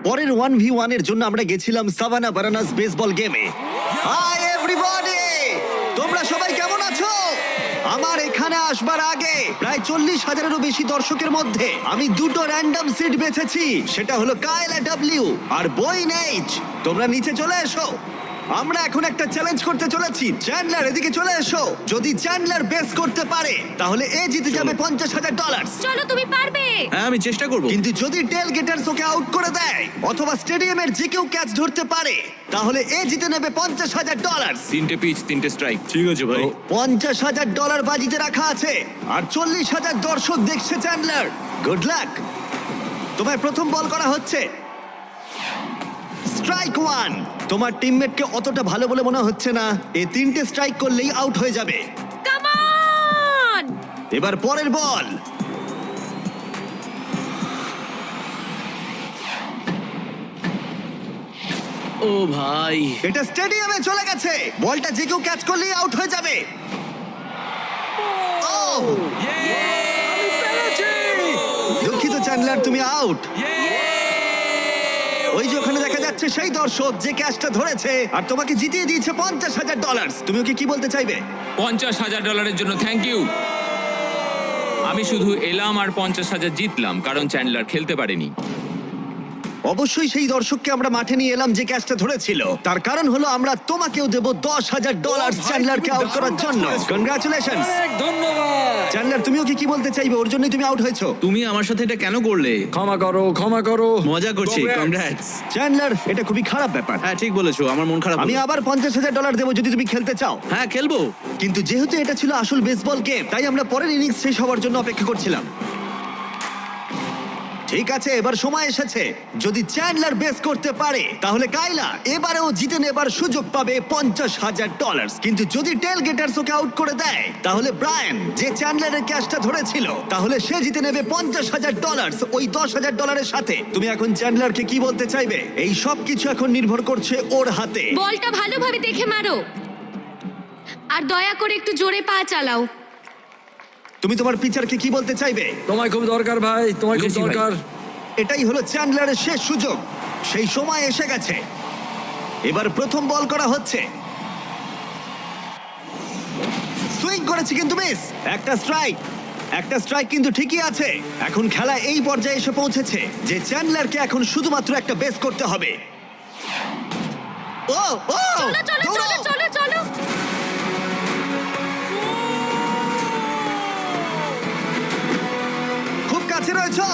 পরের 1v1 এর জন্য আমরা গেছিলাম সাভানা বারানাস বেসবল গেমে। হাই এভরিবডি, তোমরা সবাই কেমন আছো? আমার এখানে আসবার আগে প্রায় 40,000-এরও বেশি দর্শকের মধ্যে আমি দুটো র্যান্ডম সিট বেছেছি। সেটা হলো কাইলা ডব্লিউ আর বোয়েন এইচ। তোমরা নিচে চলে এসো, আমরা এখন একটা চ্যালেঞ্জ করতে চলেছি। চ্যান্ডলার এদিকে চলে এসো। যদি চ্যান্ডলার বেস করতে পারে তাহলে এ জিতে যাবে $50,000। চলো, তুমি পারবে। হ্যাঁ, আমি চেষ্টা করব। কিন্তু যদি টেল গেটার্স ওকে আউট করে দেয় অথবা স্টেডিয়ামের যে কেউ ক্যাচ ধরতে পারে তাহলে এ জিতে নেবে $50,000। 3টে পিচ 3টে স্ট্রাইক। ঠিক আছে ভাই। $50,000 বাজিতে রাখা আছে আর 40,000 দর্শক দেখছে। Chandler, good luck. তোমার প্রথম বল করা হচ্ছে। স্ট্রাইক 1। তোমার টিমমেটকে অতটা ভালো বলে মনে হচ্ছে না। এ 3টে স্ট্রাইক করলেই আউট হয়ে যাবে। Come on! এবার পরের বল। ও ভাই, এটা স্টেডিয়ামে চলে গেছে। বলটা যে কেউ ক্যাচ করলেই আউট হয়ে যাবে। ও দুঃখিত চ্যান্ডলার, তুমি আউট। ওই যে ওখানে দেখা যাচ্ছে সেই দর্শক যে ক্যাচটা ধরেছে আর তোমাকে জিতিয়ে দিয়েছে $50,000। তুমি ওকে কি বলতে চাইবে? $50,000 জন্য থ্যাংক ইউ। আমি শুধু এলাম আর 50,000 জিতলাম কারণ চ্যান্ডলার খেলতে পারেনি। অবশ্যই সেই দর্শককে আমরা মাঠে নিয়ে এলাম যে ক্যাচটা ধরেছিল। তার কারণ হলো আমরা তোমাকেও দেব $10,000 চ্যান্ডলারকে আউট করার জন্য। কনগ্রাচুলেশনস। ধন্যবাদ। চ্যান্ডলার, তুমি ওকে কি বলতে চাইবে? ওর জন্যই তুমি আউট হয়েছো। তুমি আমার সাথে এটা কেন করলে? ক্ষমা করো, ক্ষমা করো। মজা করছি। Congrats. কংগ্রাটস। চ্যান্ডলার, এটা খুবই খারাপ ব্যাপার। হ্যাঁ, ঠিক বলেছো, আমার মন খারাপ আমি হলো। আবার $50,000 দেবো যদি তুমি খেলতে চাও। হ্যাঁ, খেলবো। কিন্তু যেহেতু এটা ছিল আসল বেসবল গেম তাই আমরা পরের ইনিংস শেষ হওয়ার জন্য অপেক্ষা করছিলাম। ঠিক আছে, এবার সময় এসেছে। যদি চ্যান্ডলার বেস করতে পারে তাহলে কাইলা এবারেও জিতে নেবার সুযোগ পাবে $50,000। কিন্তু যদি টেল গেটার্স ওকে আউট করে দেয় তাহলে ব্রায়ান, যে চ্যান্ডলারের ক্যাচটা ধরেছিল, তাহলে সে জিতে নেবে $50,000 ওই $10,000-এর সাথে। তুমি এখন চ্যান্ডলারকে কি বলতে চাইবে? এই সব কিছু এখন নির্ভর করছে ওর হাতে। বলটা ভালোভাবে দেখে মারো আর দয়া করে একটু জোরে পা চালাও। তুমি তোমার পিচারকে কি বলতে চাইবে? তোমায় খুব দরকার ভাই, তোমায় খুব বুঝেছি ভাই। দরকার। এটাই হলো চ্যান্ডলারের শেষ সুযোগ। সেই সময় এসে গেছে। এবার প্রথম বল করা হচ্ছে। সুইং করেছে কিন্তু মিস। একটা স্ট্রাইক কিন্তু ঠিকই আছে। এখন খেলা এই পর্যায়ে এসে পৌঁছেছে যে চ্যান্ডলারকে এখন শুধুমাত্র একটা বেস করতে হবে। ও ও চলো চলো চলো চলো চলো। খুব কাছে রয়েছে।